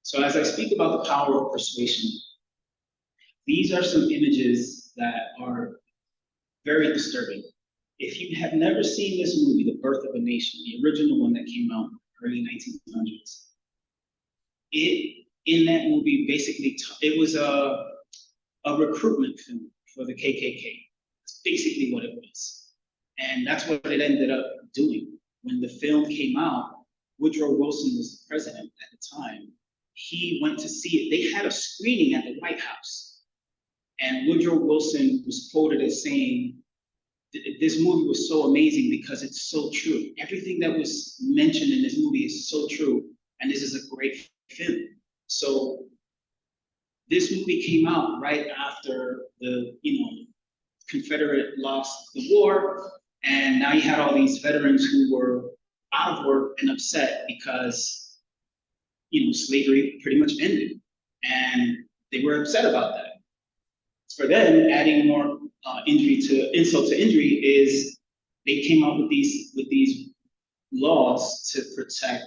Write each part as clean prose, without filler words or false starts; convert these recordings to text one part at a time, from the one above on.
So as I speak about the power of persuasion, these are some images that are very disturbing. If you have never seen this movie, The Birth of a Nation, the original one that came out in the early 1900s, in that movie, basically, it was a recruitment film for the KKK. That's basically what it was. And that's what it ended up doing. When the film came out, Woodrow Wilson was the president at the time. He went to see it. They had a screening at the White House. And Woodrow Wilson was quoted as saying, this movie was so amazing because it's so true. Everything that was mentioned in this movie is so true. And this is a great film. So this movie came out right after the, Confederate lost the war. And now you had all these veterans who were out of work and upset because, slavery pretty much ended. And they were upset about that. For them, adding more insult to injury is they came up with these laws to protect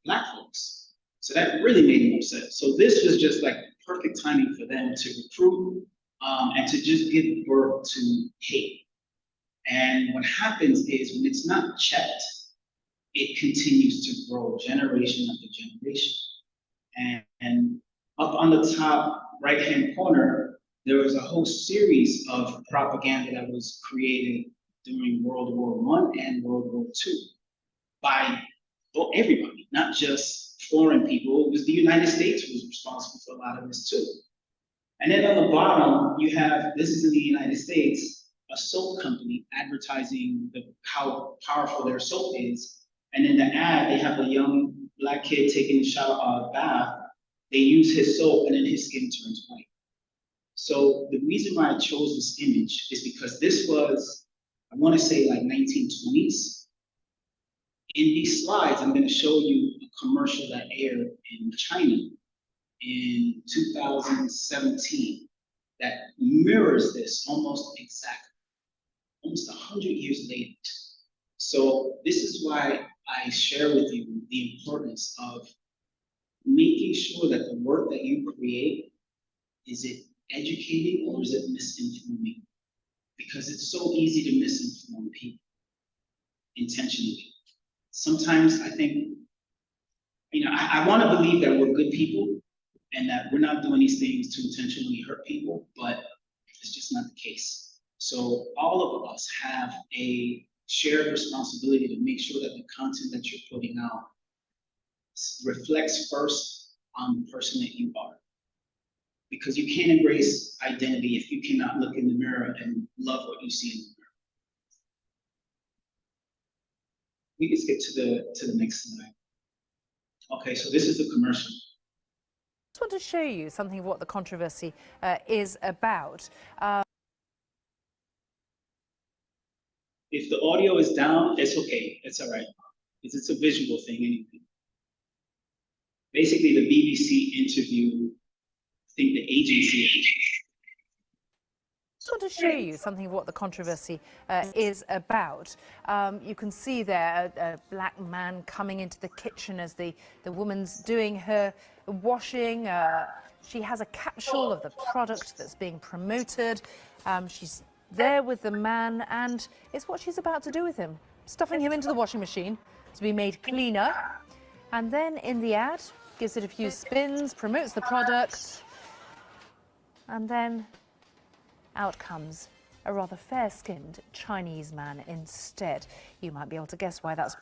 Black folks. So that really made them upset. So this was just like perfect timing for them to recruit and to just give birth to hate. And what happens is when it's not checked, it continues to grow generation after generation. And up on the top right-hand corner, there was a whole series of propaganda that was created during World War I and World War II by everybody, not just foreign people. It was the United States who was responsible for a lot of this too. And then on the bottom, you have, this is in the United States, a soap company advertising how powerful their soap is. And in the ad, they have a young Black kid taking a bath. They use his soap and then his skin turns white. So the reason why I chose this image is because this was, I want to say like 1920s. In these slides, I'm going to show you a commercial that aired in China in 2017 that mirrors this almost exactly, almost 100 years later. So this is why I share with you the importance of making sure that the work that you create, is it educating or is it misinforming? Because it's so easy to misinform people intentionally. Sometimes I think, I want to believe that we're good people and that we're not doing these things to intentionally hurt people, but it's just not the case. So all of us have a shared responsibility to make sure that the content that you're putting out reflects first on the person that you are. Because you can't embrace identity if you cannot look in the mirror and love what you see in the mirror. We can skip to the next slide. Okay, so this is the commercial. I just want to show you something of what the controversy is about. If the audio is down, it's okay. It's all right. It's a visual thing anyway. Basically, the BBC interviewed, I think the agency. I just want to show you something of what the controversy is about. You can see there a Black man coming into the kitchen as the woman's doing her washing. She has a capsule of the product that's being promoted. She's there with the man, and it's what she's about to do with him, stuffing him into the washing machine to be made cleaner. And then in the ad, gives it a few spins, promotes the product, and then out comes a rather fair-skinned Chinese man instead. You might be able to guess why that's,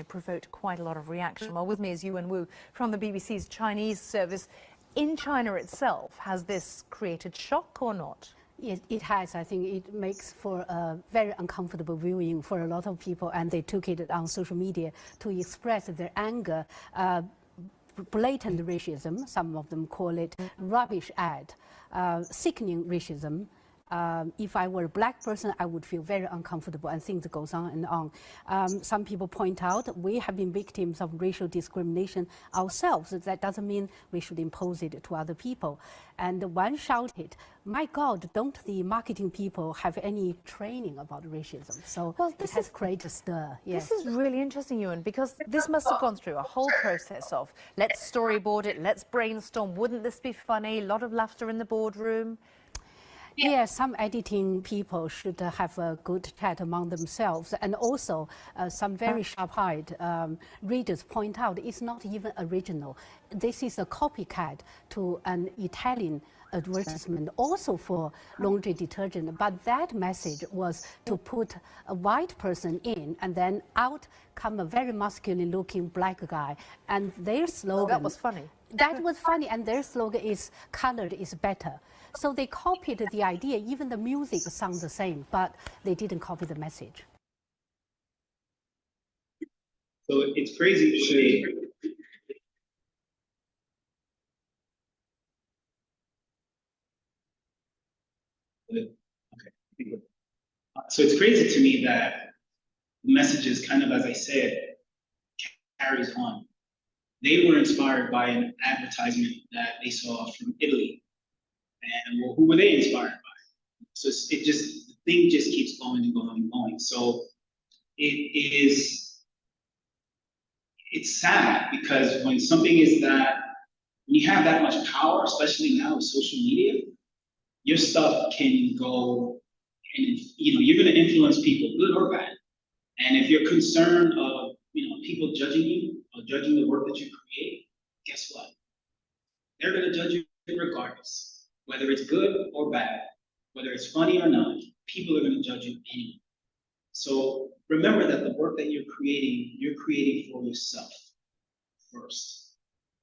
provoked quite a lot of reaction. Well, with me is Yuan Wu from the BBC's Chinese service. In China itself, has this created shock or not? It has. I think it makes for a very uncomfortable viewing for a lot of people, and they took it on social media to express their anger. Blatant racism, some of them call it rubbish ad, sickening racism, If I were a black person, I would feel very uncomfortable, and things goes on and on. Some people point out we have been victims of racial discrimination ourselves. That doesn't mean we should impose it to other people. And one shouted, "My God, don't the marketing people have any training about racism?" So Well, it has created a stir. Yes. This is really interesting, Ewan, because this must have gone through a whole process of let's storyboard it, let's brainstorm. Wouldn't this be funny? A lot of laughter in the boardroom. Yeah, some editing people should have a good chat among themselves. And also, some very sharp-eyed readers point out it's not even original. This is a copycat to an Italian advertisement, also for laundry detergent. But that message was to put a white person in, and then out come a very masculine-looking black guy. And their slogan... That was funny. That was funny, and their slogan is "Colored is better." So they copied the idea. Even the music sounds the same, but they didn't copy the message. So it's crazy to say. Okay. So it's crazy to me that the messages, kind of as I said, carries on. They were inspired by an advertisement that they saw from Italy. And well, who were they inspired by? So it just, the thing just keeps going and going and going. So it's sad because when something is that, when you have that much power, especially now with social media, your stuff can go and, you're going to influence people, good or bad. And if you're concerned of, people judging you or judging the work that you create, guess what? They're going to judge you regardless, whether it's good or bad, whether it's funny or not, people are going to judge you anyway. So remember that the work that you're creating for yourself first.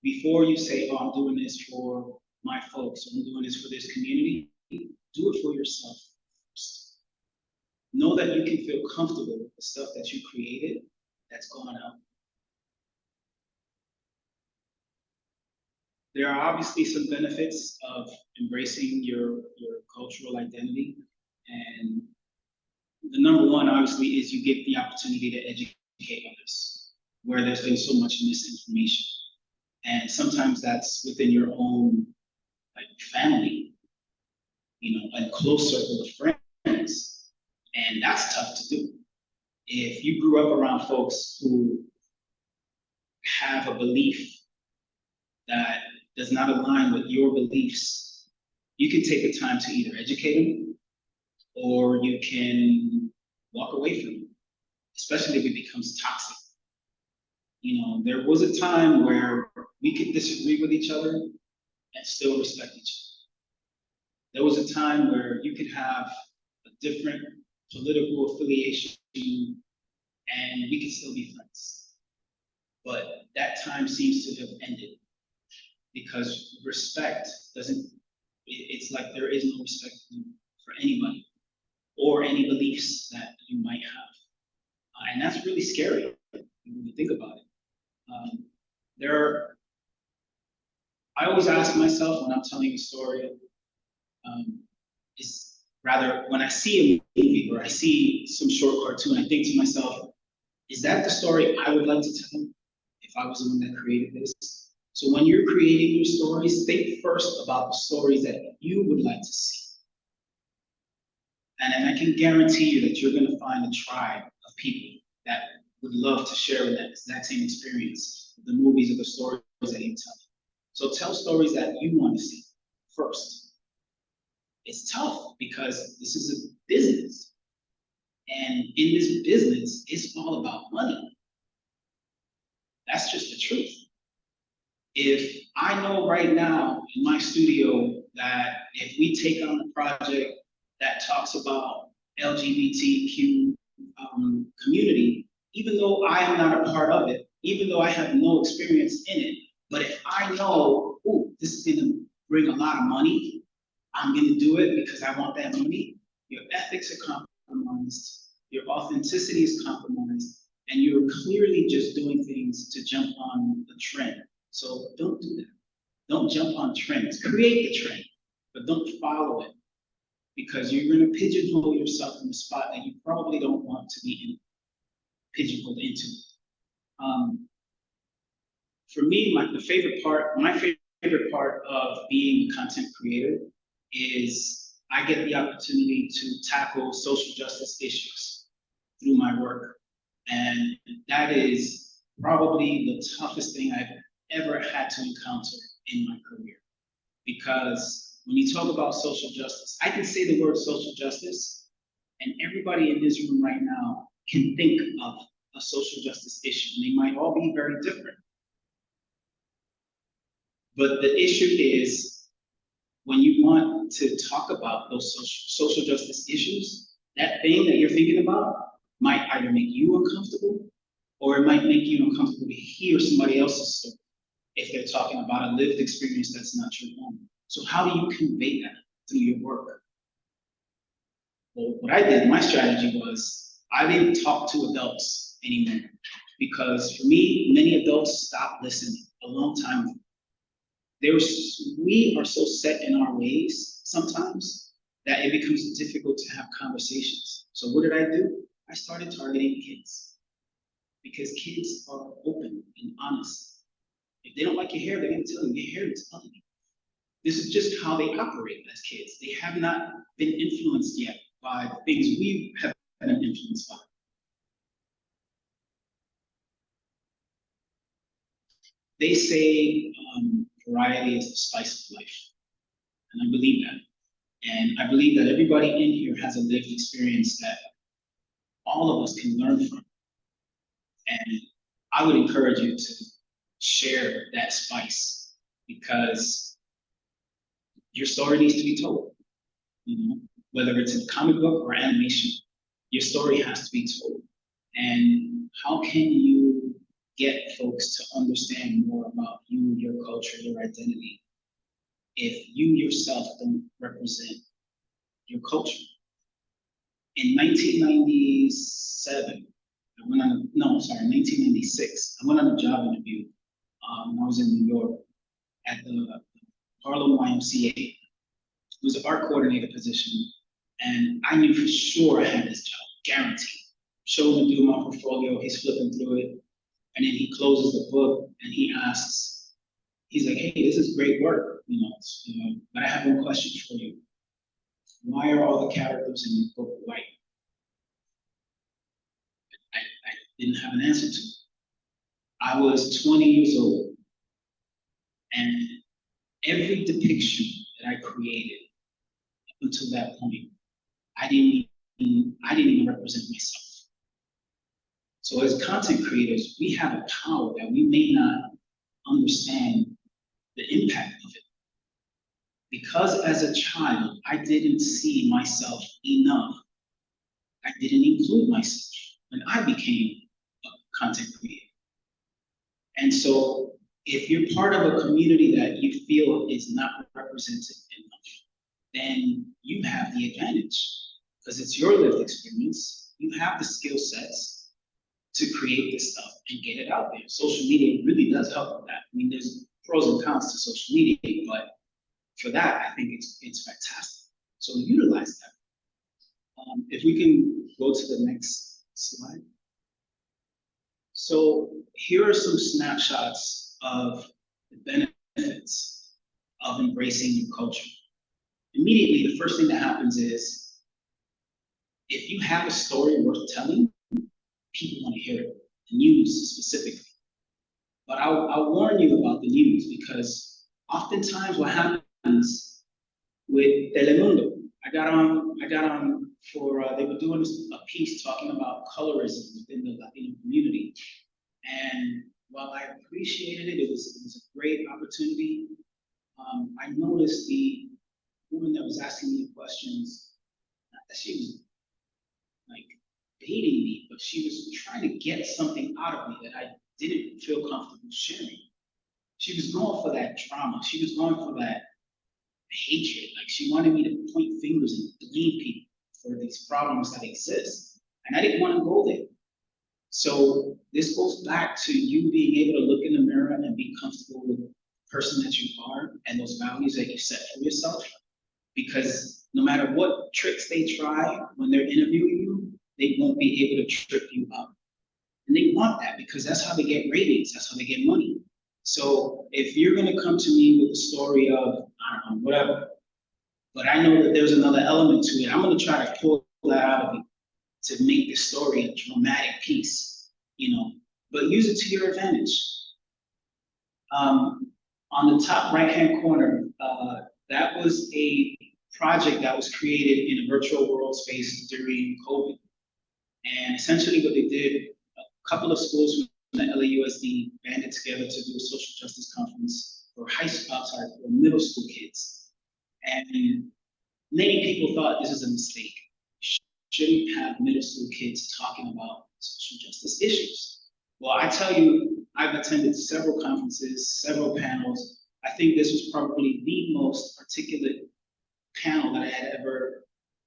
Before you say, oh, I'm doing this for my folks, or I'm doing this for this community, do it for yourself first. Know that you can feel comfortable with the stuff that you created that's going out. There are obviously some benefits of embracing your cultural identity. And the number one, obviously, is you get the opportunity to educate others, where there's been so much misinformation. And sometimes that's within your own family, a close circle of friends. And that's tough to do. If you grew up around folks who have a belief that does not align with your beliefs, you can take the time to either educate them or you can walk away from it, especially if it becomes toxic. There was a time where we could disagree with each other and still respect each other. There was a time where you could have a different political affiliation and we could still be friends. But that time seems to have ended because respect it's like there is no respect for anybody or any beliefs that you might have. And that's really scary when you think about it. I always ask myself when I'm telling a story, when I see a movie or I see some short cartoon, I think to myself, is that the story I would like to tell if I was the one that created this? So when you're creating your stories, think first about the stories that you would like to see. And I can guarantee you that you're going to find a tribe of people that would love to share that exact same experience, the movies or the stories that you tell. So tell stories that you want to see first. It's tough because this is a business. And in this business, it's all about money. That's just the truth. If I know right now in my studio that if we take on a project that talks about LGBTQ community, even though I am not a part of it, even though I have no experience in it, but if I know, oh, this is gonna bring a lot of money, I'm gonna do it because I want that money, your ethics are compromised, your authenticity is compromised, and you're clearly just doing things to jump on the trend. So don't do that. Don't jump on trends. Create the trend, but don't follow it. because you're going to pigeonhole yourself in a spot that you probably don't want to be pigeonholed into. For me, my favorite part of being a content creator is I get the opportunity to tackle social justice issues through my work. And that is probably the toughest thing I've ever had to encounter in my career. Because when you talk about social justice, I can say the word social justice, and everybody in this room right now can think of a social justice issue. And they might all be very different. But the issue is, when you want to talk about those social justice issues, that thing that you're thinking about might either make you uncomfortable, or it might make you uncomfortable to hear somebody else's story if they're talking about a lived experience that's not your own. So how do you convey that through your work? Well, what I did, my strategy was, I didn't talk to adults anymore, because for me, many adults stopped listening a long time ago. We are so set in our ways sometimes that it becomes difficult to have conversations. So what did I do? I started targeting kids, because kids are open and honest. If they don't like your hair, they're going to tell you your hair is ugly. This is just how they operate as kids. They have not been influenced yet by the things we have been influenced by. They say variety is the spice of life, and I believe that. And I believe that everybody in here has a lived experience that all of us can learn from. And I would encourage you to share that spice, because your story needs to be told. You know, whether it's in a comic book or animation, your story has to be told. And how can you get folks to understand more about you, your culture, your identity, if you yourself don't represent your culture? In 1997, 1996, I went on a job interview when I was in New York at the Harlem YMCA. It was an art coordinator position, and I knew for sure I had this job, guaranteed. Showed him do my portfolio, he's flipping through it, and then he closes the book and he asks, he's like, "Hey, this is great work, but I have one question for you. Why are all the characters in your book white?" I didn't have an answer to it. I was 20 years old, and every depiction that I created up until that point, I didn't even represent myself. So as content creators, we have a power that we may not understand the impact of it. Because as a child, I didn't see myself enough. I didn't include myself when I became a content creator. And so if you're part of a community that you feel is not represented enough, then you have the advantage, because it's your lived experience. You have the skill sets to create this stuff and get it out there. Social media really does help with that. I mean, there's pros and cons to social media, but for that, I think it's fantastic. So utilize that. If we can go to the next slide. So here are some snapshots of the benefits of embracing your culture. Immediately, the first thing that happens is, if you have a story worth telling, people want to hear it, the news specifically. But I'll warn you about the news, because oftentimes what happens with Telemundo, I got on for, they were doing a piece talking about colorism within the Latino community. And while I appreciated it, it was a great opportunity. I noticed the woman that was asking me questions, not that she was like baiting me, but she was trying to get something out of me that I didn't feel comfortable sharing. She was going for that drama. She was going for that hatred. Like, she wanted me to point fingers and blame people for these problems that exist. And I didn't want to go there. So this goes back to you being able to look in the mirror and be comfortable with the person that you are and those values that you set for yourself. Because no matter what tricks they try when they're interviewing you, they won't be able to trip you up. And they want that because that's how they get ratings, that's how they get money. So if you're gonna come to me with a story of, I don't know, whatever, but I know that there's another element to it, I'm gonna try to pull that out of you to make this story a dramatic piece, you know, but use it to your advantage. On the top right-hand corner, that was a project that was created in a virtual world space during COVID. And essentially what they did, a couple of schools from the LAUSD banded together to do a social justice conference for for middle school kids. And many people thought this is a mistake. You shouldn't have middle school kids talking about social justice issues. Well, I tell you, I've attended several conferences, several panels. I think this was probably the most articulate panel that I had ever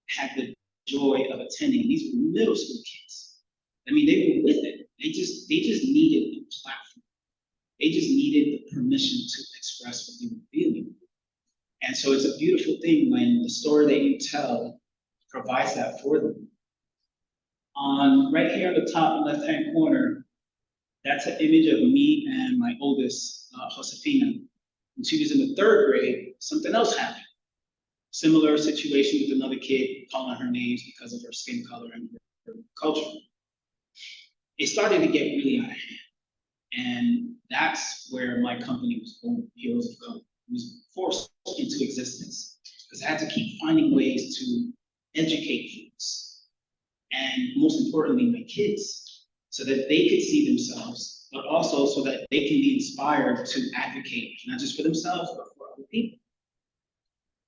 had the joy of attending. These were middle school kids. I mean, they were with it. They just needed a platform. They just needed the permission to express what they were feeling. And so it's a beautiful thing when the story that you tell provides that for them. Right here on the top left-hand corner, that's an image of me and my oldest, Josefina. When she was in the 3rd grade, something else happened. Similar situation with another kid calling her names because of her skin color and her culture. It started to get really out of hand. And that's where my company was born, Heroes of Color. It was forced into existence because I had to keep finding ways to educate folks. And most importantly, my kids, so that they could see themselves, but also so that they can be inspired to advocate, not just for themselves, but for other people.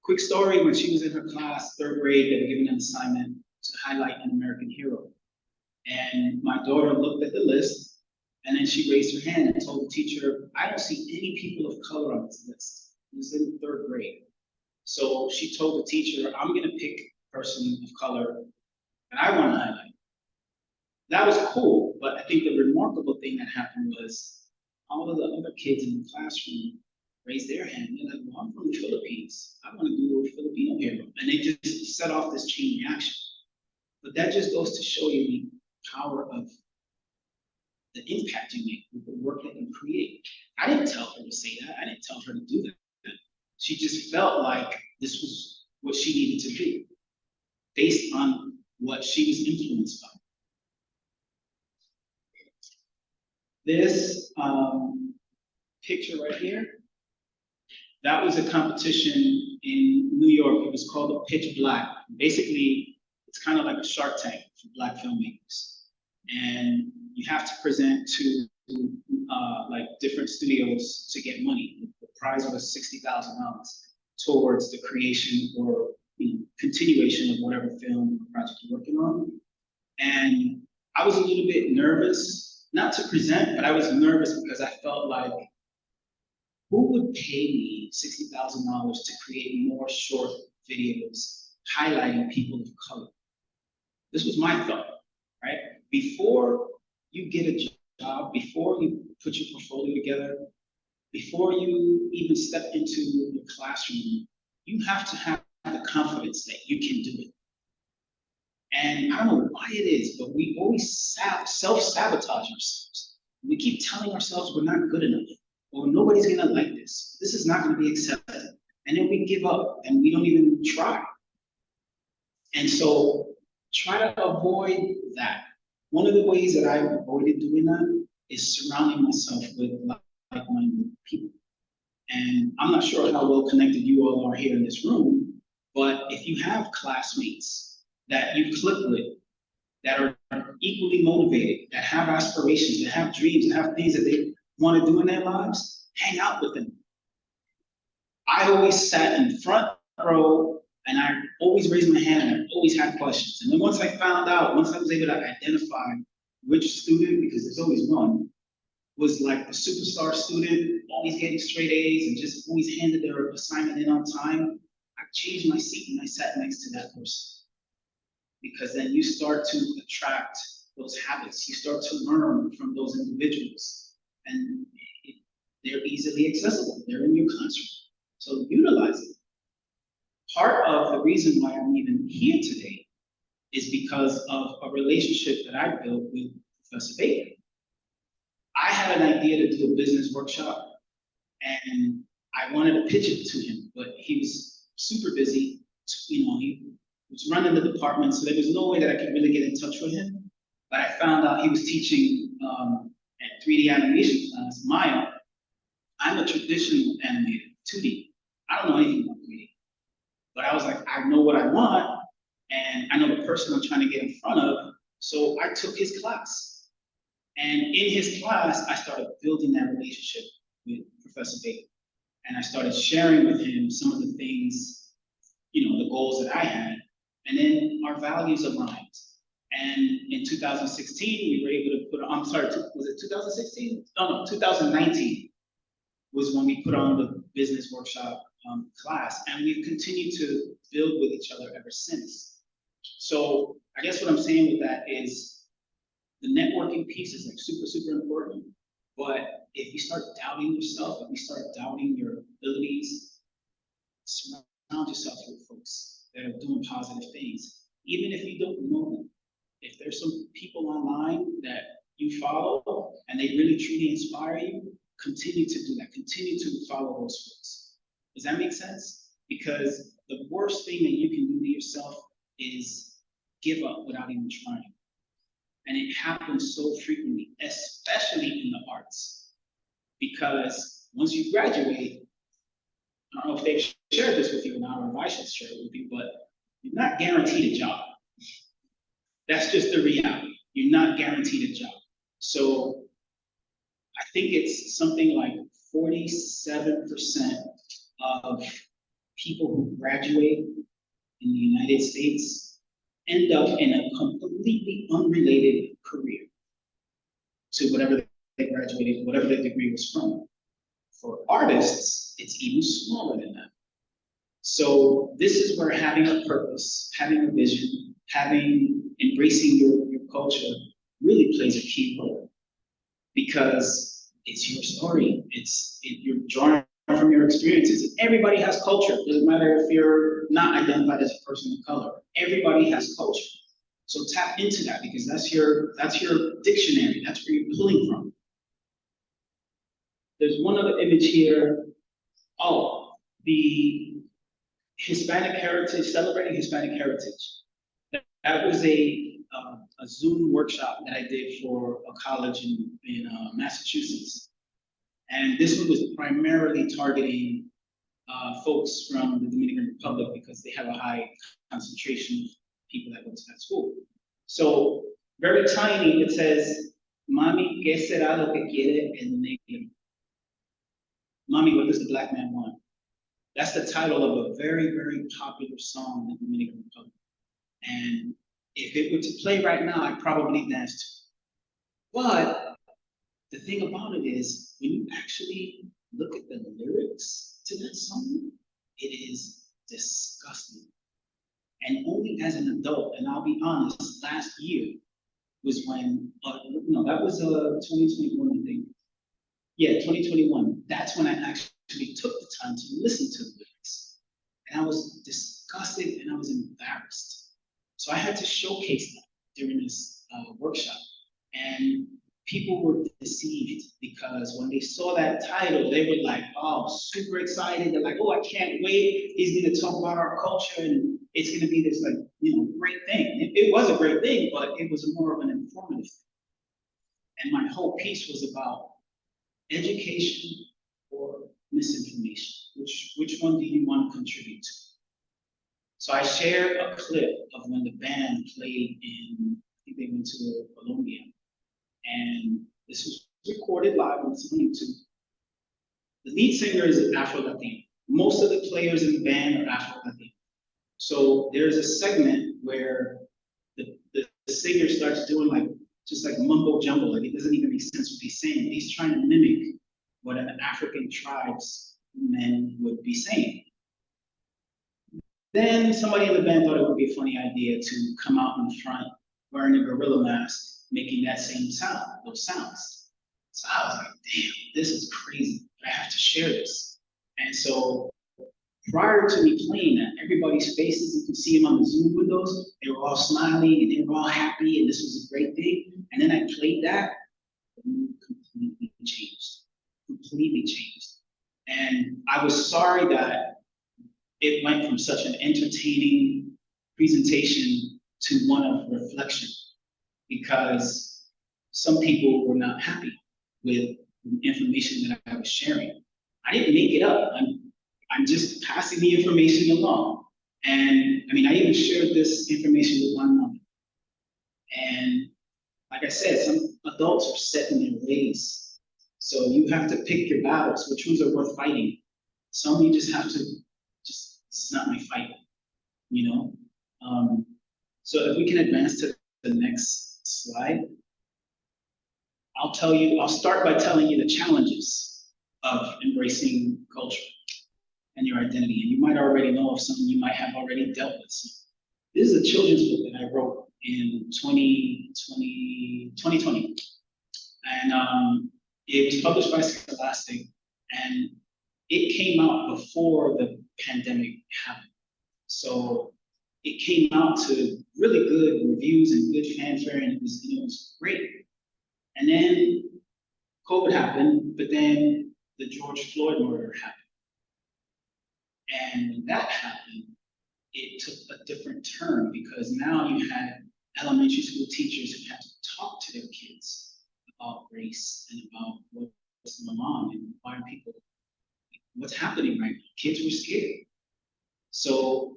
Quick story, when she was in her class, 3rd grade, they were given an assignment to highlight an American hero. And my daughter looked at the list, and then she raised her hand and told the teacher, I don't see any people of color on this list. It was in 3rd grade. So she told the teacher, I'm gonna pick a person of color that I wanna highlight. That was cool, but I think the remarkable thing that happened was all of the other kids in the classroom raised their hand. They're like, well, I'm from the Philippines. I want to do a Filipino hero. And they just set off this chain reaction. But that just goes to show you the power of the impact you make with the work that you create. I didn't tell her to say that. I didn't tell her to do that. She just felt like this was what she needed to do based on what she was influenced by. This picture right here, that was a competition in New York. It was called the Pitch Black. Basically, it's kind of like a Shark Tank for Black filmmakers. And you have to present to like different studios to get money. The prize was $60,000 towards the creation or continuation of whatever film or project you're working on. And I was a little bit nervous, not to present, but I was nervous because I felt like, who would pay me $60,000 to create more short videos highlighting people of color? This was my thought, right? Before you get a job, before you put your portfolio together, before you even step into your classroom, you have to have the confidence that you can do it. And I don't know why it is, but we always self-sabotage ourselves. We keep telling ourselves we're not good enough, or nobody's gonna like this. This is not gonna be accepted. And then we give up and we don't even try. And so try to avoid that. One of the ways that I've avoided doing that is surrounding myself with like-minded people. And I'm not sure how well connected you all are here in this room, but if you have classmates that you click with, that are equally motivated, that have aspirations, that have dreams, that have things that they want to do in their lives, hang out with them. I always sat in the front row and I always raised my hand and I always had questions. And then once I found out, once I was able to identify which student, because there's always one, was like the superstar student, always getting straight A's and just always handed their assignment in on time, I changed my seat and I sat next to that person. Because then you start to attract those habits. You start to learn from those individuals. And they're easily accessible. They're in your classroom. So utilize it. part of the reason why I'm even here today is because of a relationship that I built with Professor Baker. I had an idea to do a business workshop, and I wanted to pitch it to him, but he was super busy. You know, he was running the department, so there was no way that I could really get in touch with him. But I found out he was teaching at 3D animation class, Maya. I'm a traditional animator, 2D. I don't know anything about 3D. But I was like, I know what I want, and I know the person I'm trying to get in front of, so I took his class. And in his class, I started building that relationship with Professor Baker. And I started sharing with him some of the things, you know, the goals that I had, and then our values aligned. And in 2016, we were able to put, I'm sorry, was it 2016? No, 2019 was when we put on the business workshop class, and we've continued to build with each other ever since. So I guess what I'm saying with that is the networking piece is like super, super important. But if you start doubting yourself, if you start doubting your abilities, surround yourself with folks that are doing positive things, even if you don't know them. If there's some people online that you follow and they really truly inspire you, continue to do that. Continue to follow those folks. Does that make sense? Because the worst thing that you can do to yourself is give up without even trying. And it happens so frequently, especially in the arts. Because once you graduate, I don't know if they've shared this with you or not, or if I should share it with you, but you're not guaranteed a job. That's just the reality. You're not guaranteed a job. So I think it's something like 47% of people who graduate in the United States end up in a completely unrelated career to whatever they graduated, whatever their degree was from. For artists, it's even smaller than that. So this is where having a purpose, having a vision, embracing your culture really plays a key role, because it's your story. You're drawing from your experiences. Everybody has culture. It doesn't matter if you're not identified as a person of color. Everybody has culture. So tap into that, because that's your dictionary. That's where you're pulling from. There's one other image here. Oh, the Hispanic heritage, celebrating Hispanic heritage. That was a Zoom workshop that I did for a college in Massachusetts. And this one was primarily targeting folks from the Dominican Republic, because they have a high concentration of people that go to that school. So very tiny, it says, Mami, ¿qué será lo que quiere el negro? Mommy, what does the black man want? That's the title of a very, very popular song in the Dominican Republic. And if it were to play right now, I'd probably dance to it. But the thing about it is, when you actually look at the lyrics to that song, it is disgusting. And only as an adult, and I'll be honest, last year was when, no, that was 2021, I think. Yeah, 2021. That's when I actually took the time to listen to the lyrics. And I was disgusted and I was embarrassed. So I had to showcase that during this workshop. And people were deceived, because when they saw that title, they were like, oh, super excited. They're like, oh, I can't wait. He's gonna talk about our culture and it's gonna be this, like, you know, great thing. It was a great thing, but it was more of an informative thing. And my whole piece was about education or misinformation. Which one do you want to contribute to? So I shared a clip of when the band played in, I think they went to Colombia. And this was recorded live on YouTube. The lead singer is Afro-Latino. Most of the players in the band are Afro-Latino. So there's a segment where the singer starts doing just like mumbo jumbo, like it doesn't even make sense what he's saying. He's trying to mimic what an African tribesman would be saying. Then somebody in the band thought it would be a funny idea to come out in front wearing a gorilla mask, making that same sound, those sounds. So I was like, damn, this is crazy. I have to share this. And so prior to me playing that, everybody's faces, you can see them on the Zoom windows, they were all smiling and they were all happy and this was a great thing. And then I played that, the mood completely changed. And I was sorry that it went from such an entertaining presentation to one of reflection, because some people were not happy with the information that I was sharing. I didn't make it up. I'm just passing the information along. And I mean, I even shared this information with my mom. And like I said, some adults are set in their ways. So you have to pick your battles, which ones are worth fighting. Some you just have to, it's not my fight, you know? So if we can advance to the next slide, I'll start by telling you the challenges of embracing culture and your identity. And you might already know of some, you might have already dealt with some. This is a children's book that I wrote in 2020. And it was published by Scholastic, and it came out before the pandemic happened. So it came out to really good reviews and good fanfare, and it was great. And then COVID happened, but then the George Floyd murder happened. And when that happened, it took a different turn, because now you had elementary school teachers who had to talk to their kids about race and about what's going on and why people, what's happening right now. Kids were scared. So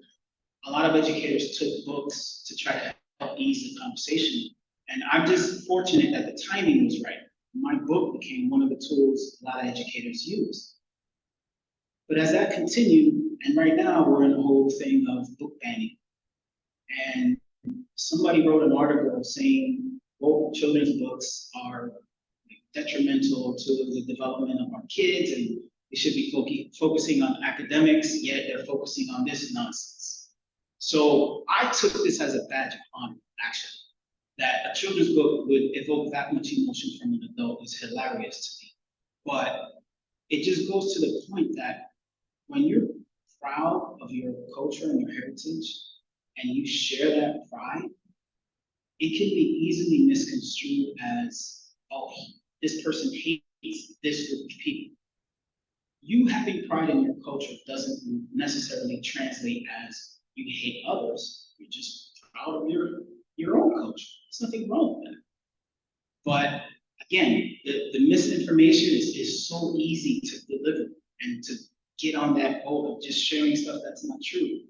a lot of educators took books to try to help ease the conversation. And I'm just fortunate that the timing was right. My book became one of the tools a lot of educators use. But as that continued, and right now we're in the whole thing of book banning. And somebody wrote an article saying, well, children's books are detrimental to the development of our kids, and they should be focusing on academics, yet they're focusing on this nonsense. So I took this as a badge of honor, actually. That a children's book would evoke that much emotion from an adult is hilarious to me. But it just goes to the point that when you're proud of your culture and your heritage, and you share that pride, it can be easily misconstrued as, oh, this person hates this group of people. You having pride in your culture doesn't necessarily translate as you hate others. You're just proud of your own culture. There's nothing wrong with that. But again, the misinformation is so easy to deliver and to get on that boat of just sharing stuff that's not true.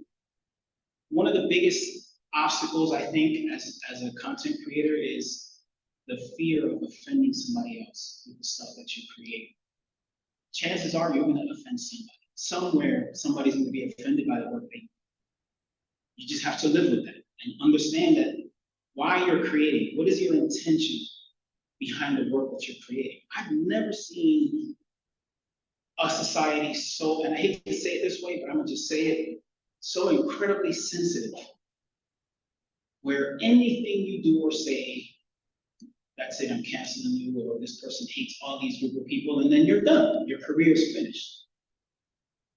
One of the biggest obstacles, I think, as a content creator is the fear of offending somebody else with the stuff that you create. Chances are you're going to offend somebody. Somewhere, somebody's going to be offended by the work they do. You just have to live with that and understand that why you're creating, what is your intention behind the work that you're creating. I've never seen a society so, and I hate to say it this way, but I'm going to just say it, so incredibly sensitive, where anything you do or say, that's it, I'm canceling you, or this person hates all these group of people, and then you're done, your career is finished.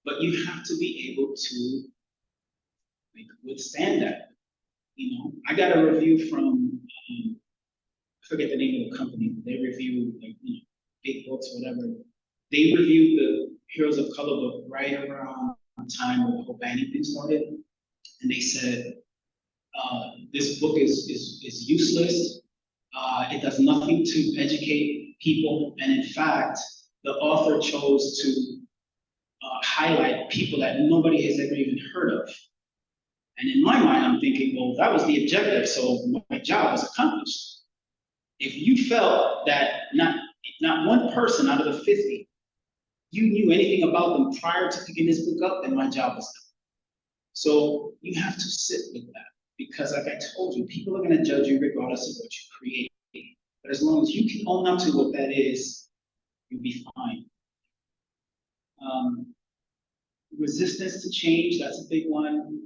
But you have to be able to withstand that. You know, I got a review from, I forget the name of the company, but they review big books, whatever. They reviewed the Heroes of Color book right around the time when the whole banning thing started, and they said this book is useless. It does nothing to educate people, and in fact, the author chose to highlight people that nobody has ever even heard of. And in my mind, I'm thinking, well, that was the objective, so my job was accomplished. If you felt that not one person out of the 50, you knew anything about them prior to picking this book up, then my job was done. So you have to sit with that, because like I told you, people are going to judge you regardless of what you create. But as long as you can own up to what that is, you'll be fine. Resistance to change, that's a big one.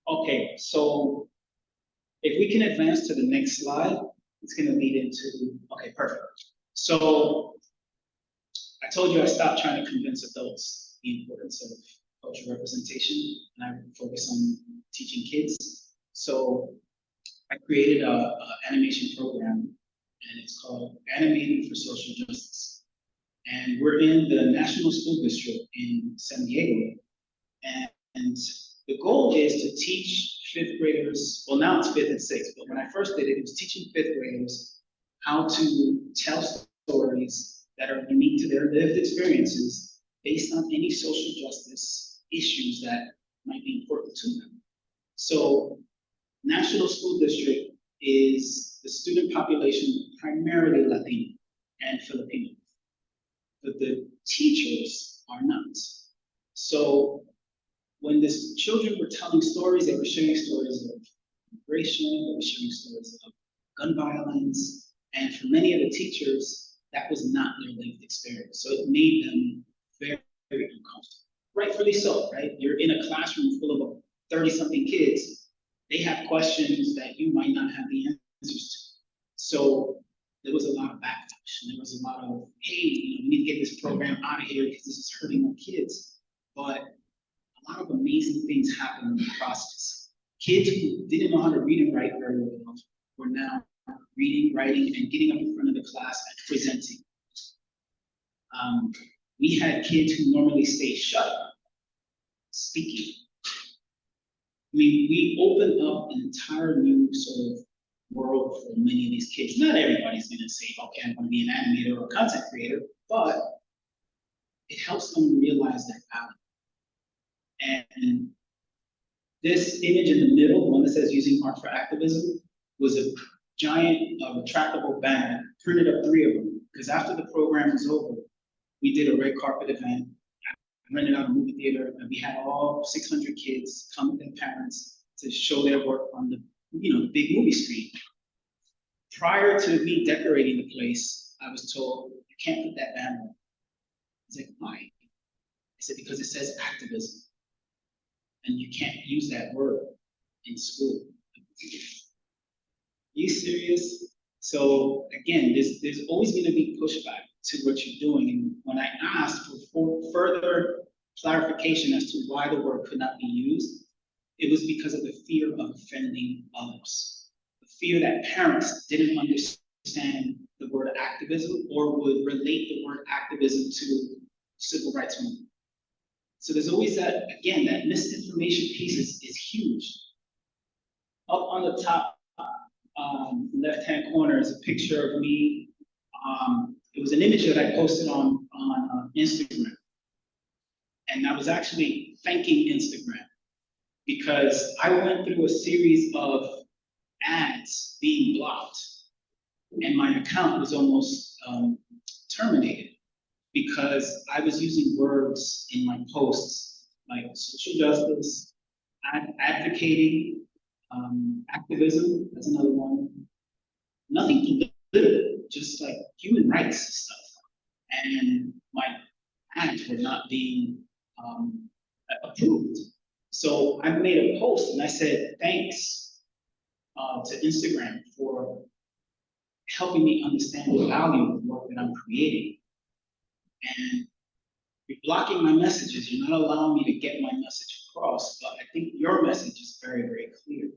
Okay, so if we can advance to the next slide, it's going to lead into, okay, perfect. So I told you I stopped trying to convince adults the importance of cultural representation, and I focus on teaching kids. So I created a animation program, and it's called Animating for Social Justice. And we're in the National School District in San Diego. And the goal is to teach fifth graders, well, now it's fifth and sixth, but when I first did it, it was teaching fifth graders how to tell stories that are unique to their lived experiences based on any social justice issues that might be important to them. So National School District is the student population primarily Latino and Filipino, but the teachers are not. So when the children were telling stories, they were sharing stories of immigration, they were sharing stories of gun violence, and for many of the teachers, that was not their lived experience. So it made them very, very uncomfortable. Rightfully so, right? You're in a classroom full of 30-something kids. They have questions that you might not have the answers to. So there was a lot of backlash, and there was a lot of, hey, we need to get this program out of here because this is hurting our kids. But a lot of amazing things happened in the process. Kids who didn't know how to read and write very well were now reading, writing, and getting up in front of the class and presenting. We had kids who normally stay shut, speaking. I mean, we opened up an entire new sort of world for many of these kids. Not everybody's gonna say, okay, I'm gonna be an animator or a content creator, but it helps them realize their value. And this image in the middle, the one that says using art for activism, was a giant retractable banner, printed up 3 of them, because after the program was over, we did a red carpet event. I rented out a movie theater, and we had all 600 kids come with their parents to show their work on the, the big movie screen. Prior to me decorating the place, I was told, you can't put that banner up. I was like, why? I said, because it says activism, and you can't use that word in school. Are you serious? So again, there's always going to be pushback to what you're doing. And when I asked for further clarification as to why the word could not be used, it was because of the fear of offending others. The fear that parents didn't understand the word activism or would relate the word activism to civil rights movement. So there's always that, again, that misinformation piece is huge. Up on the top left-hand corner is a picture of me. It was an image that I posted on Instagram. And I was actually thanking Instagram because I went through a series of ads being blocked, and my account was almost terminated because I was using words in my posts like social justice, advocating, activism, that's another one. Nothing political, just like human rights stuff. And my ads were not being approved. So I made a post and I said, thanks to Instagram for helping me understand the value of the work that I'm creating. And you're blocking my messages. You're not allowing me to get my message across, but I think your message is very, very clear.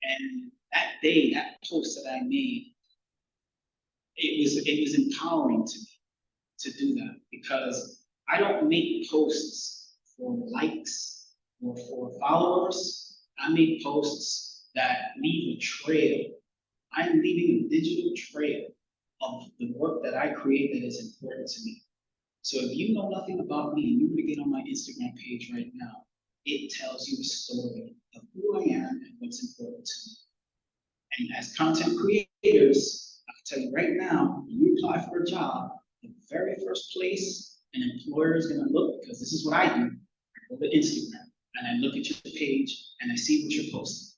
And that day, that post that I made, it was empowering to me to do that, because I don't make posts for likes or for followers. I make posts that leave a trail. I'm leaving a digital trail of the work that I create that is important to me. So if you know nothing about me and you were to get on my Instagram page right now, it tells you a story of who I am and what's important to me. And as content creators, I can tell you right now, when you apply for a job, the very first place an employer is going to look, because this is what I do, I go to Instagram and I look at your page and I see what you're posting.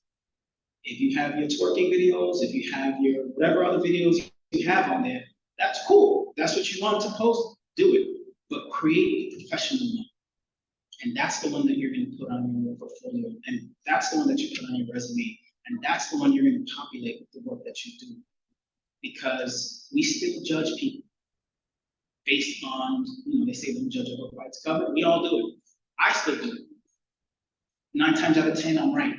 If you have your twerking videos, if you have your whatever other videos you have on there, that's cool. That's what you want to post, do it. But create a professional one. And that's the one that you're going to put on your portfolio. And that's the one that you put on your resume. And that's the one you're going to populate with the work that you do. Because we still judge people. based on, they say don't judge a book by its cover. We all do it. I still do it. 9 times out of 10, I'm right.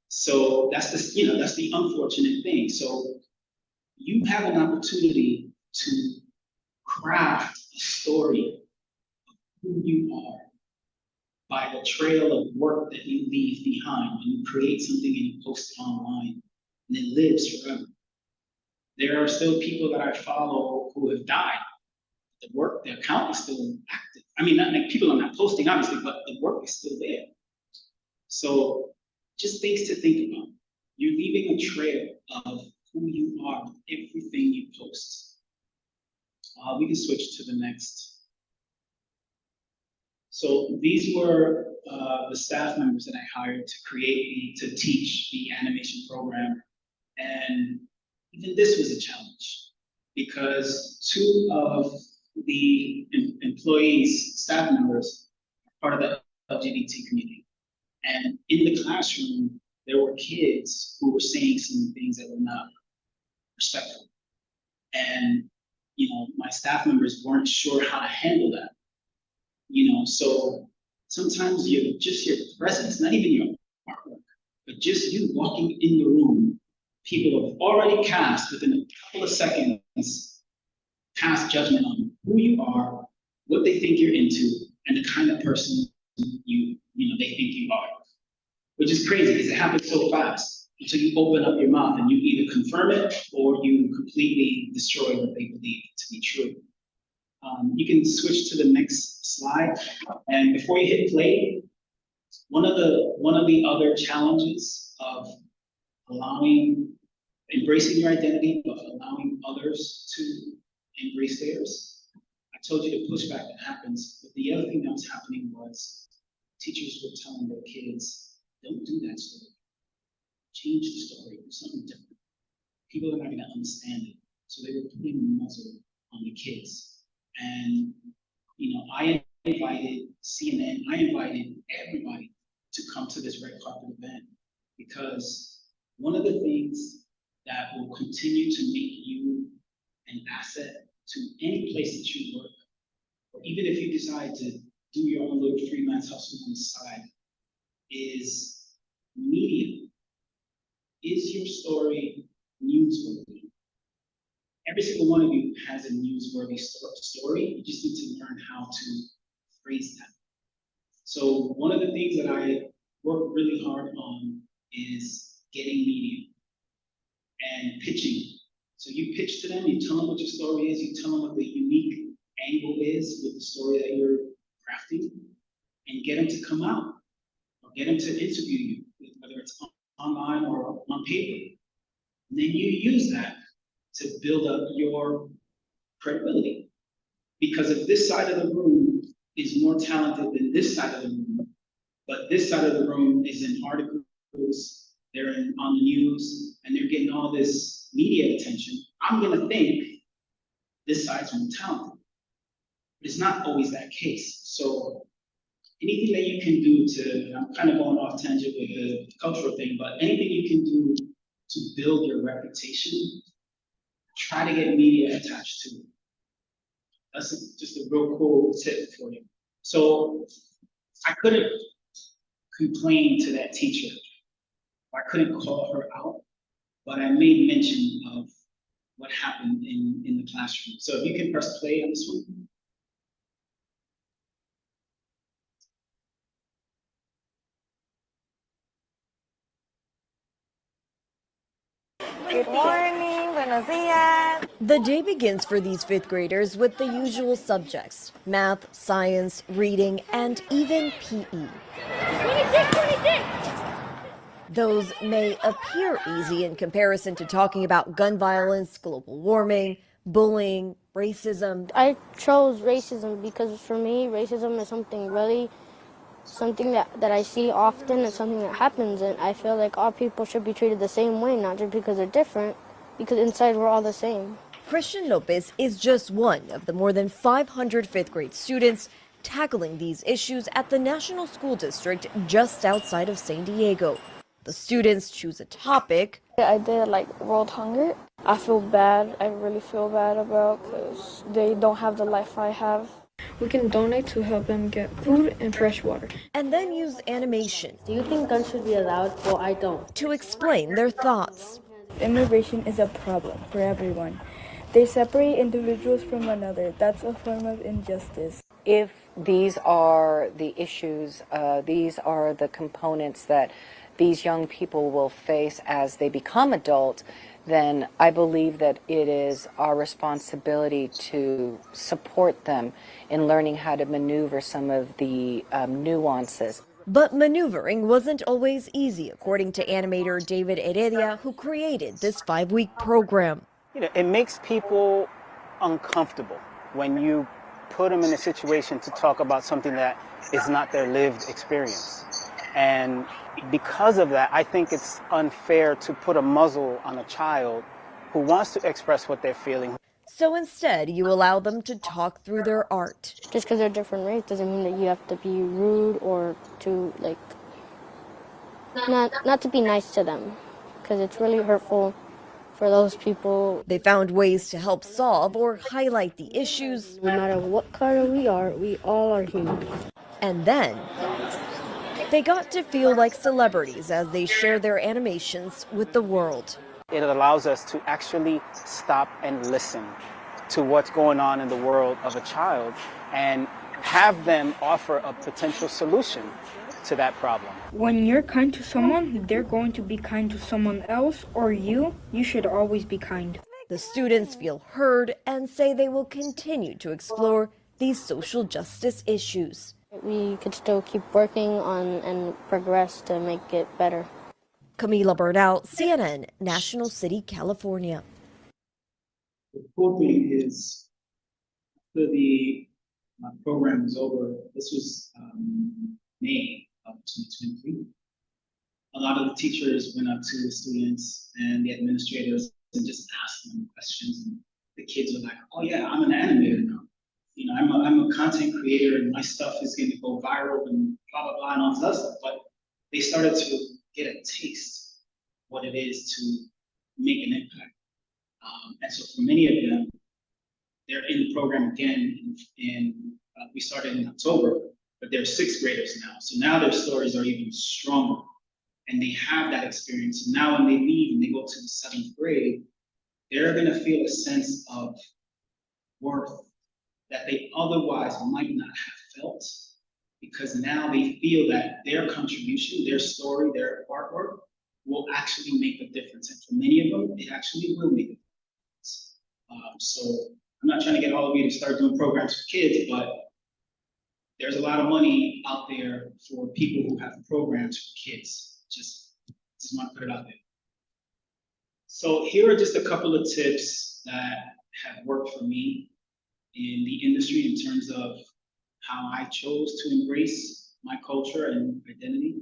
So that's that's the unfortunate thing. So you have an opportunity to craft a story of who you are by the trail of work that you leave behind when you create something and you post it online, and it lives forever. There are still people that I follow who have died. The work, their account is still active. I mean, not like people are not posting, obviously, but the work is still there. So just things to think about. You're leaving a trail of who you are with everything you post. We can switch to the next. So these were the staff members that I hired to teach the animation program. And even this was a challenge because 2 of the employees, staff members, are part of the LGBT community. And in the classroom, there were kids who were saying some things that were not respectful. And, my staff members weren't sure how to handle that. So sometimes your presence, not even your artwork, but just you walking in the room, people have already cast within a couple of seconds, cast judgment on who you are, what they think you're into, and the kind of person they think you are. Which is crazy because it happens so fast until you open up your mouth and you either confirm it or you completely destroy what they believe to be true. You can switch to the next slide. And before you hit play, one of the other challenges of embracing your identity, but allowing others to embrace theirs. I told you the pushback that happens, but the other thing that was happening was teachers were telling their kids, don't do that story. Change the story, do something different. People are not going to understand it. So they were putting a muzzle on the kids. And, I invited CNN, I invited everybody to come to this red carpet event because one of the things that will continue to make you an asset to any place that you work, or even if you decide to do your own little freelance hustle on the side, is media. Is your story newsworthy? Every single one of you has a newsworthy story. You just need to learn how to phrase that. So one of the things that I work really hard on is getting media and pitching. So you pitch to them, you tell them what your story is, you tell them what the unique angle is with the story that you're crafting, and get them to come out, or get them to interview you, whether it's online or on paper. And then you use that to build up your credibility. Because if this side of the room is more talented than this side of the room, but this side of the room is in articles, they're on the news, and they're getting all this media attention, I'm gonna think this side's more talented. But it's not always that case. So anything that you can do I'm kind of going off tangent with the cultural thing, but anything you can do to build your reputation, try to get media attached to it. That's just a real cool tip for you. So I couldn't complain to that teacher. I couldn't call her out, but I made mention of what happened in the classroom. So if you can press play on this one. Good morning, buenos dias. The day begins for these fifth graders with the usual subjects: math, science, reading, and even PE. 26, 26. Those may appear easy in comparison to talking about gun violence, global warming, bullying, racism. I chose racism because for me, racism is something that I see often and something that happens, and I feel like all people should be treated the same way, not just because they're different, because inside we're all the same. Christian Lopez is just one of the more than 500 fifth grade students tackling these issues at the National School District just outside of San Diego. The students choose a topic. I did like world hunger. I feel bad. I really feel bad about because they don't have the life I have. We can donate to help them get food and fresh water. And then use animation. Do you think guns should be allowed? Well, I don't. To explain their thoughts. Immigration is a problem for everyone. They separate individuals from another. That's a form of injustice. If these are the issues, these are the components that these young people will face as they become adult, then I believe that it is our responsibility to support them in learning how to maneuver some of the nuances. But maneuvering wasn't always easy, according to animator David Heredia, who created this 5-week program. It makes people uncomfortable when you put them in a situation to talk about something that is not their lived experience. And because of that, I think it's unfair to put a muzzle on a child who wants to express what they're feeling. So instead, you allow them to talk through their art. Just because they're different race doesn't mean that you have to be rude or to not to be nice to them, because it's really hurtful for those people. They found ways to help solve or highlight the issues. No matter what color we all are human. And then they got to feel like celebrities as they share their animations with the world. It allows us to actually stop and listen to what's going on in the world of a child and have them offer a potential solution to that problem. When you're kind to someone, they're going to be kind to someone else, or you should always be kind. The students feel heard and say they will continue to explore these social justice issues. We could still keep working on and progress to make it better. Camila Bernal, CNN, National City, California. The cool thing is, after my program was over, this was May of 2023. A lot of the teachers went up to the students and the administrators and just asked them questions. And the kids were like, "Oh yeah, I'm an animator now. I'm a content creator, and my stuff is going to go viral and blah blah blah and all this other stuff." But they started to get a taste of what it is to make an impact. And so for many of them, they're in the program again. We started in October, but they're 6th graders now. So now their stories are even stronger, and they have that experience. And now when they leave and they go to the 7th grade, they're going to feel a sense of worth that they otherwise might not have felt, because now they feel that their contribution, their story, their artwork will actually make a difference. And for many of them, it actually will make a difference. So I'm not trying to get all of you to start doing programs for kids, but there's a lot of money out there for people who have programs for kids. Just want to put it out there. So here are just a couple of tips that have worked for me in the industry in terms of how I chose to embrace my culture and identity.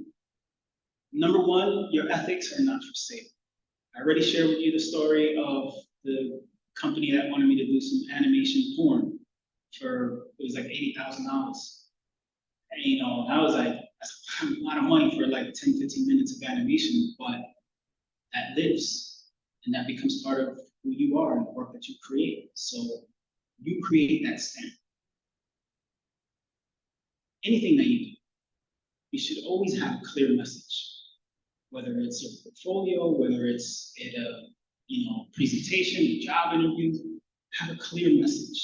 Number one, your ethics are not for sale. I already shared with you the story of the company that wanted me to do some animation porn it was like $80,000. And I was like, that's a lot of money for like 10, 15 minutes of animation, but that lives and that becomes part of who you are and the work that you create. So you create that stamp. Anything that you do, you should always have a clear message, whether it's your portfolio, whether it's at a presentation, a job interview. Have a clear message,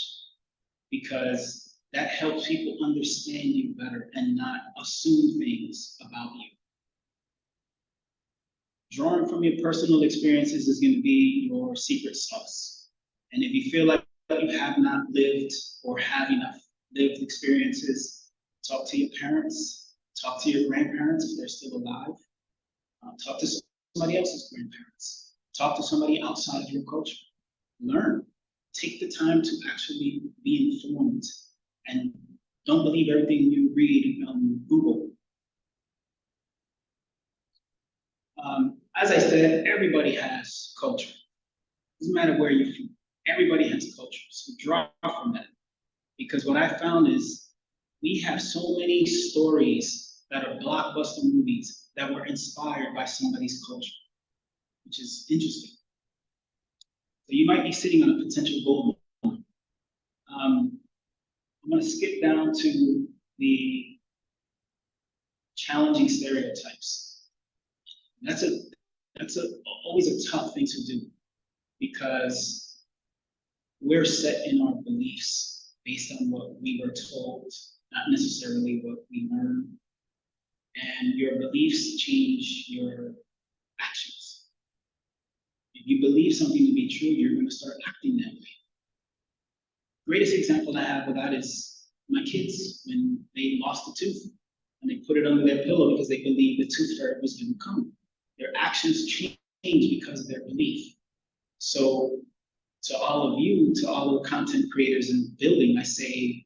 because that helps people understand you better and not assume things about you. Drawing from your personal experiences is going to be your secret sauce. And if you feel like you have not lived or have enough lived experiences, talk to your parents, talk to your grandparents if they're still alive, talk to somebody else's grandparents, talk to somebody outside of your culture. Learn. Take the time to actually be informed, and don't believe everything you read on Google. As I said, everybody has culture. Doesn't matter where you're from. Everybody has culture. So draw from that. Because what I found is we have so many stories that are blockbuster movies that were inspired by somebody's culture, which is interesting. So you might be sitting on a potential gold mine. I'm going to skip down to the challenging stereotypes. That's always a tough thing to do, because we're set in our beliefs based on what we were told, not necessarily what we learned. And your beliefs change your actions. If you believe something to be true, you're going to start acting that way. Greatest example I have of that is my kids when they lost a tooth and they put it under their pillow because they believed the tooth fairy was going to come. Their actions change because of their belief. So to all of you, to all of the content creators in the building, I say,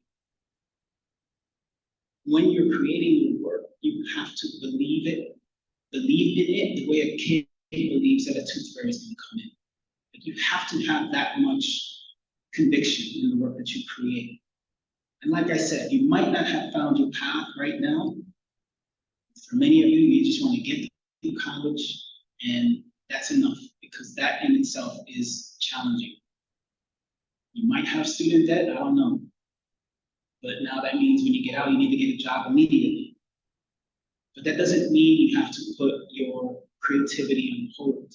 when you're creating your work, you have to believe in it the way a kid believes that a tooth fairy is going to come in. Like, you have to have that much conviction in the work that you create. And like I said, you might not have found your path right now. For many of you, you just want to get through college, and that's enough, because that in itself is challenging. You might have student debt, I don't know. But now that means when you get out, you need to get a job immediately. But that doesn't mean you have to put your creativity on hold.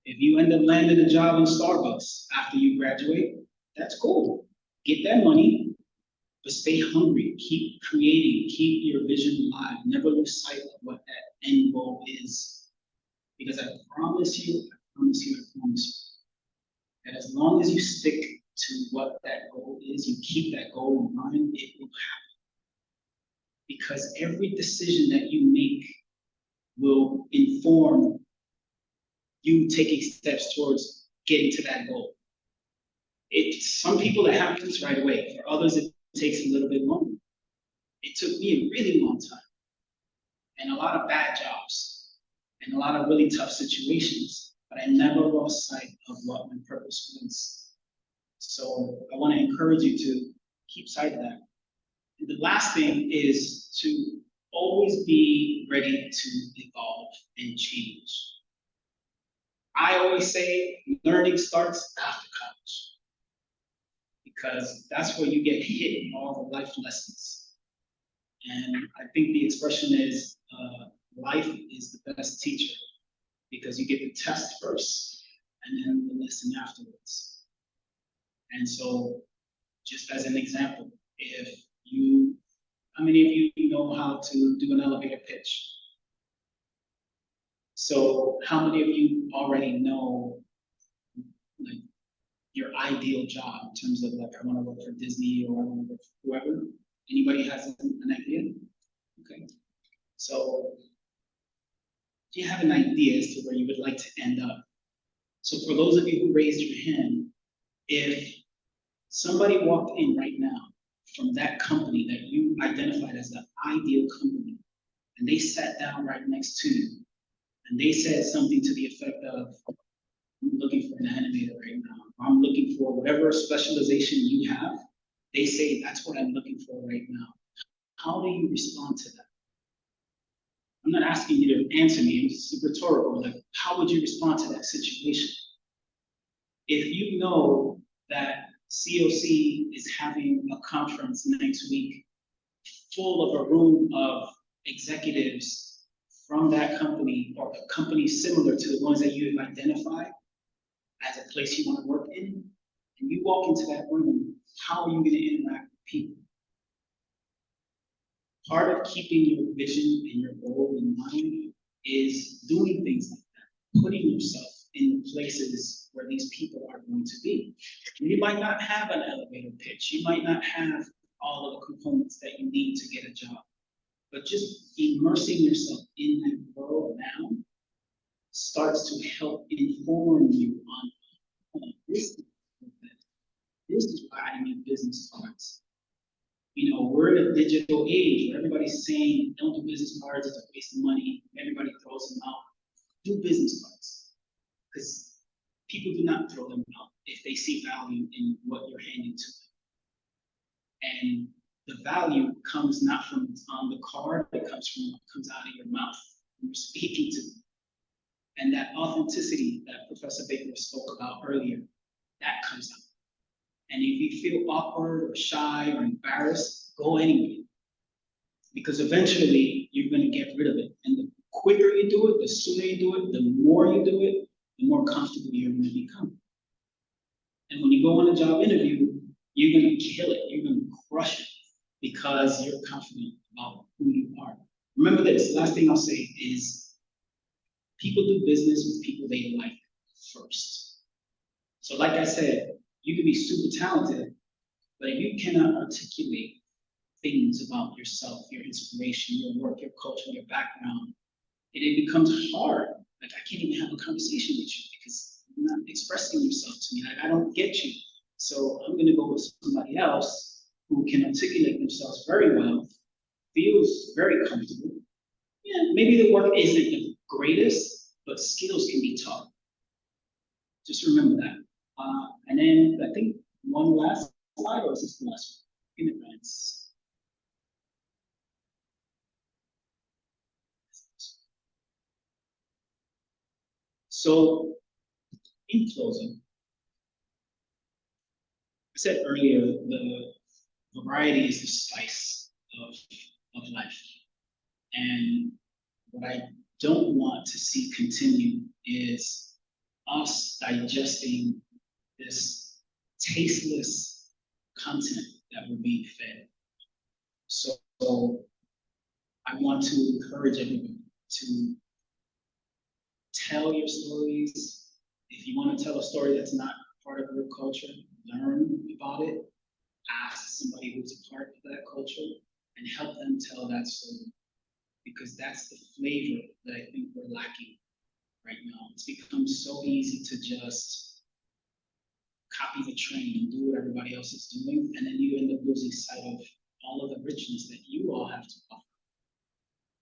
If you end up landing a job in Starbucks after you graduate, that's cool. Get that money, but stay hungry. Keep creating. Keep your vision alive. Never lose sight of what that end goal is. Because I promise you, that as long as you stick to what that goal is, you keep that goal in mind, it will happen. Because every decision that you make will inform you taking steps towards getting to that goal. Some people it happens right away. For others, it takes a little bit longer. It took me a really long time, and a lot of bad jobs, and a lot of really tough situations, but I never lost sight of what my purpose was. So I want to encourage you to keep sight of that. And the last thing is to always be ready to evolve and change. I always say learning starts after college, because that's where you get hit in all the life lessons. And I think the expression is, life is the best teacher, because you get the test first and then the lesson afterwards. And so, just as an example, how many of you know how to do an elevator pitch? So how many of you already know, like, your ideal job in terms of, like, I want to work for Disney, or I want to work for whoever? Anybody has an idea? Okay. So do you have an idea as to where you would like to end up? So for those of you who raised your hand, if somebody walked in right now from that company that you identified as the ideal company, and they sat down right next to you, and they said something to the effect of, I'm looking for an animator right now, or I'm looking for whatever specialization you have, they say, that's what I'm looking for right now. How do you respond to that? I'm not asking you to answer me, it's rhetorical. Like, how would you respond to that situation? If you know that COC is having a conference next week full of a room of executives from that company, or companies similar to the ones that you have identified as a place you want to work in, and you walk into that room, how are you going to interact with people? Part of keeping your vision and your goal in mind is doing things like that, putting yourself in the places where these people are going to be. You might not have an elevator pitch, you might not have all of the components that you need to get a job, but just immersing yourself in that world now starts to help inform you on this is why I need business cards. You know, we're in a digital age where everybody's saying, don't do business cards, it's a waste of money. Everybody throws them out. Do business cards, because people do not throw them out if they see value in what you're handing to them. And the value comes not from what's on the card, it comes from what comes out of your mouth when you're speaking to them. And that authenticity that Professor Baker spoke about earlier, that comes out. And if you feel awkward or shy or embarrassed, go anyway. Because eventually you're going to get rid of it. And the quicker you do it, the sooner you do it, the more you do it, the more comfortable you're going to become. And when you go on a job interview, you're going to kill it. You're going to crush it because you're confident about who you are. Remember this, last thing I'll say is people do business with people they like first. So like I said, you can be super talented, but if you cannot articulate things about yourself, your inspiration, your work, your culture, your background, it becomes hard. Like I can't even have a conversation with you because you're not expressing yourself to me. Like I don't get you. So I'm gonna go with somebody else who can articulate themselves very well, feels very comfortable. Yeah, maybe the work isn't the greatest, but skills can be taught. Just remember that. And then I think one last slide, or is this the last one? In advance. So, in closing, I said earlier, the variety is the spice of life. And what I don't want to see continue is us digesting this tasteless content that we're being fed. So I want to encourage everyone to tell your stories. If you want to tell a story that's not part of your culture, learn about it, ask somebody who's a part of that culture, and help them tell that story. Because that's the flavor that I think we're lacking right now. It's become so easy to just copy the trend and do what everybody else is doing, and then you end up losing sight of all of the richness that you all have to offer.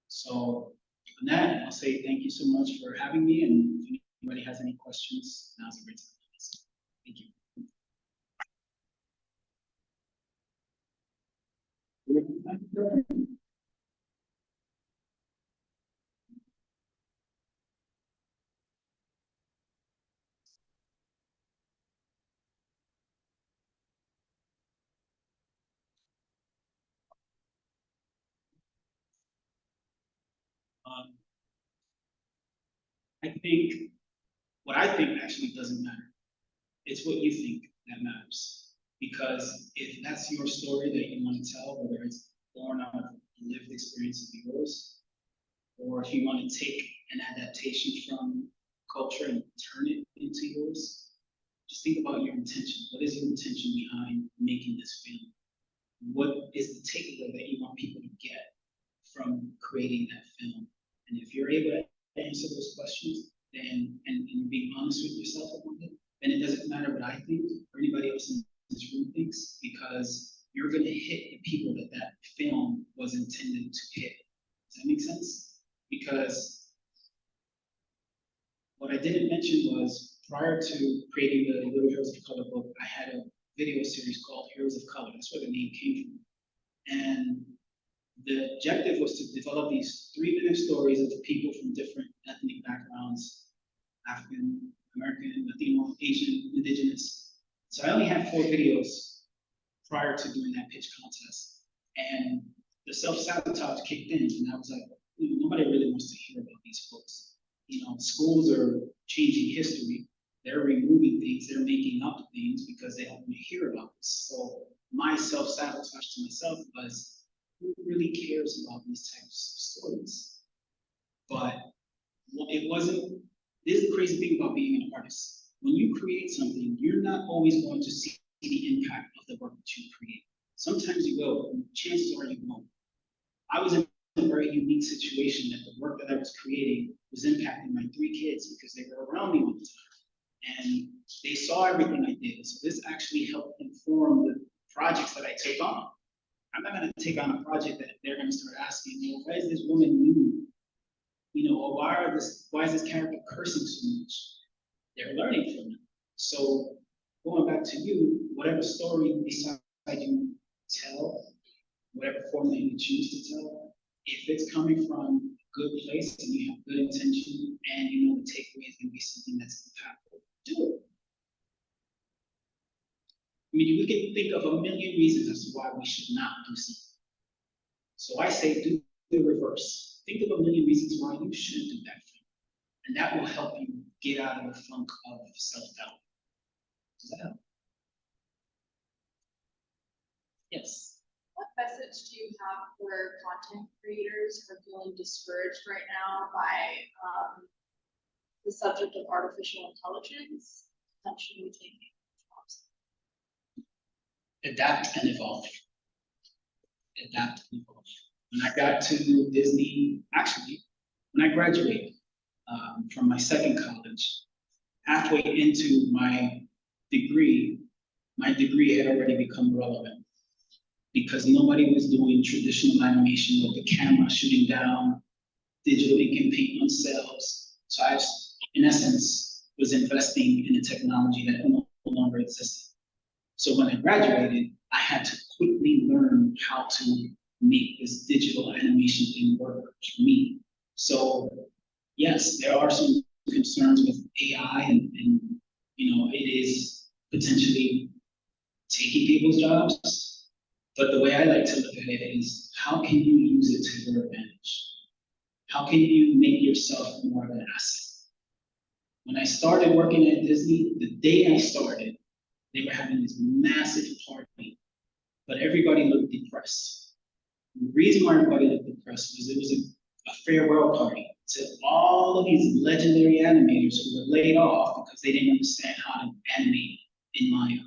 So on that, I'll say thank you so much for having me, and if anybody has any questions, now's a great time to ask. Thank you. I think what I think actually doesn't matter. It's what you think that matters. Because if that's your story that you want to tell, whether it's born out of lived experience of yours, or if you want to take an adaptation from culture and turn it into yours, just think about your intention. What is your intention behind making this film? What is the takeaway that you want people to get from creating that film? And if you're able to answer those questions, then and you're being honest with yourself about it, then it doesn't matter what I think or anybody else in this room thinks, because you're going to hit the people that that film was intended to hit. Does that make sense? Because what I didn't mention was prior to creating the Little Heroes of Color book, I had a video series called Heroes of Color. That's where the name came from. And the objective was to develop these 3-minute stories of people from different ethnic backgrounds, African, American, Latino, Asian, Indigenous. So I only had 4 videos prior to doing that pitch contest. And the self-sabotage kicked in, and I was like, nobody really wants to hear about these folks. You know, schools are changing history. They're removing things, they're making up things because they don't want to hear about this. So my self-sabotage to myself was, who really cares about these types of stories? But it wasn't, this is the crazy thing about being an artist. When you create something, you're not always going to see the impact of the work that you create. Sometimes you will, and chances are you won't. I was in a very unique situation that the work that I was creating was impacting my 3 kids because they were around me all the time. And they saw everything I did. So this actually helped inform the projects that I take on. I'm not going to take on a project that they're going to start asking me, why is this woman nude? You know, or why is this character cursing so much? They're learning from it. So going back to you, whatever story you decide you tell, form that you choose to tell, if it's coming from a good place and you have good intention and you know the takeaway is going to be something that's impactful, do it. I mean, we can think of a million reasons as to why we should not do something. So I say do the reverse. Think of a million reasons why you should do that thing. And that will help you get out of the funk of self-doubt. Does that help? Yes. What message do you have for content creators who are feeling discouraged right now by the subject of artificial intelligence potentially taking jobs? Adapt and evolve. Adapt and evolve. When I got to Disney, actually, when I graduated from my second college, halfway into my degree had already become relevant because nobody was doing traditional animation with the camera shooting down, digital ink and paint on cells. So I, in essence, was investing in a technology that no longer existed. So when I graduated, I had to quickly learn how to make this digital animation thing work for me. So yes, there are some concerns with AI and you know, it is potentially taking people's jobs. But the way I like to look at it is, how can you use it to your advantage? How can you make yourself more of an asset? When I started working at Disney, the day I started, they were having this massive party, but everybody looked depressed. The reason why everybody looked depressed was it was a farewell party to all of these legendary animators who were laid off because they didn't understand how to animate in Maya.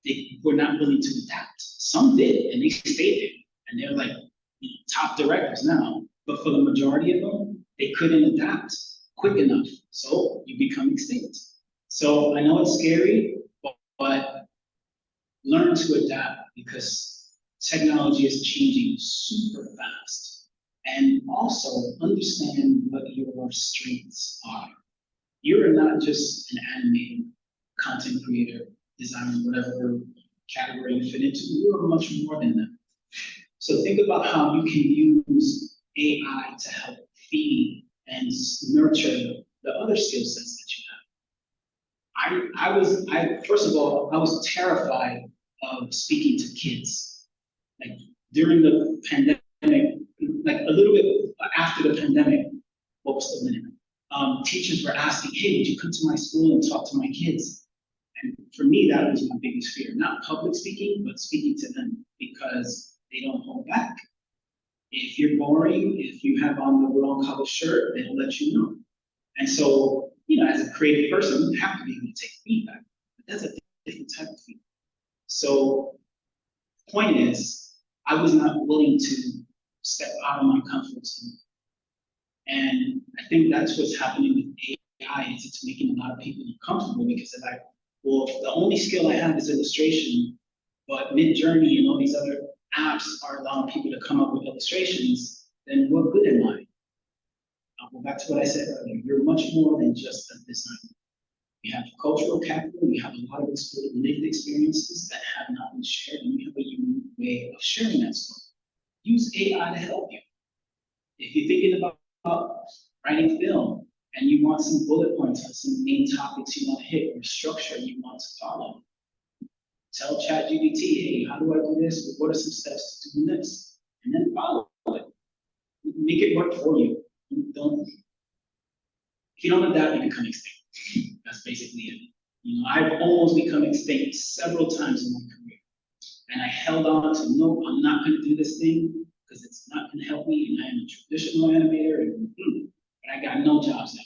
They were not willing to adapt. Some did, and they stayed there, and they're like, you know, top directors now. But for the majority of them, they couldn't adapt quick enough, so you become extinct. So I know it's scary, but learn to adapt because technology is changing super fast. And also understand what your strengths are. You're not just an animator, content creator, designer, whatever category you fit into, you're much more than that. So think about how you can use AI to help feed and nurture the other skill sets that you have. First of all, I was terrified of speaking to kids. Like during the pandemic, like a little bit after the pandemic, what was the minute? Teachers were asking, hey, would you come to my school and talk to my kids? And for me, that was my biggest fear, not public speaking, but speaking to them because they don't hold back. If you're boring, if you have on the wrong color shirt, they'll let you know. And so, you know, as a creative person, you have to be able to take feedback. But that's a different type of feedback. So the point is, I was not willing to step out of my comfort zone. And I think that's what's happening with AI, is it's making a lot of people uncomfortable because they're like, well, if the only skill I have is illustration, but Mid-Journey and all these other apps are allowing people to come up with illustrations, then what good am I? I'll go back to what I said earlier. You're much more than just a designer. You have cultural capital, you have a lot of lived experiences that have not been shared, and you have a unique way of sharing that story. Use AI to help you. If you're thinking about writing film and you want some bullet points on some main topics you want to hit or structure you want to follow, tell ChatGPT, hey, how do I do this? What are some steps to do this? And then follow it. Make it work for you. If you don't adapt, you become extinct. That's basically it. You know, I've almost become extinct several times in my career. And I held on to, no, I'm not going to do this thing because it's not going to help me. And I am a traditional animator, and I got no jobs now.